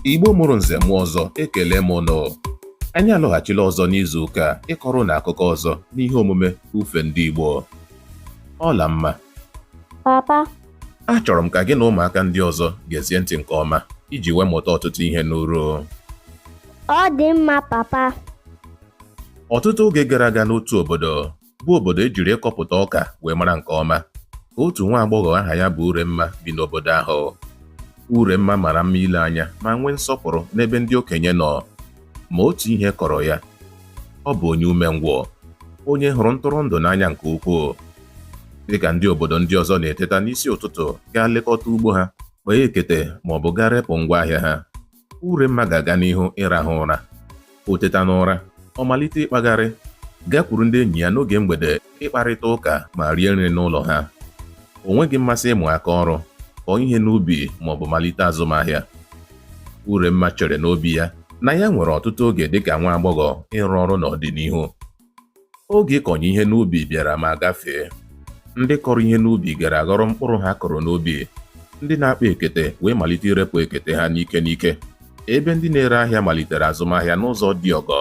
Igbo mụrụ nze mụọ ọzọ, ekele m ụnụ. Anyị alọghachila ọzọ n'izu ụka ịkọrọ na akụkọ ọzọ n'ihe omume ufe ndị Igbo. Ọla mma. Papa, Achọrọ m ka gị na ụmụaka ndị ọzọ gezie ntị nke ọma iji wee mụta ọtụtụ ihe n'uru. ọ dị mma papa. Ọtụtụ oge gara aga n'otu obodo bụ obodo ejiri ịkọpụta ọka wee mara nke ọma. Otu nwa agbọghọ aha ya bụ Uremma bi n'obodo ahụ. Uremma mara mma ile anya ma nwee nsọpụrụ n'ebe ndị okenye nọ. Ma otu ihe kọrọ ya. Ọ bụ onye umengwụ, onye hụrụ ntụrụndụ n'anya nke ukwuu. Dịka ndị obodo ndị ọzọ na-eteta n'isi ụtụtụ gaa lekọta ugbo ha, kpee ekete ma ọ bụ gaa repụ ngwaahịa ha, Uremma ga-aga n'ihu ịrahụ ụra. O teta n'ụra, ọ malite ịkpagharị, gakwuru ndị enyi ya n'oge mgbede ịkparịta ụka ma rie nri n'ụlọ ha. O nweghị mmasị ịmụ aka ọrụ, kọọ ihe n'ubi ma ọ bụ malite azụmahịa. Uremma chere n'obi ya na ya nwere ọtụtụ oge dịka nwa agbọghọ ịrụ ọrụ n'ọdịnihu. Oge ịkọnye ihe n'ubi bịara ma gafee. Ndị kọrọ ihe n'ubi gara aghọrọ mkpụrụ ha kọrọ n'ubi. Ndị na-akpa ekete wee malite irepụ ekete ha n'ike n'ike, ebe ndị na-ere ahịa malitere azụmahịa n'ụzọ dị ọgọ.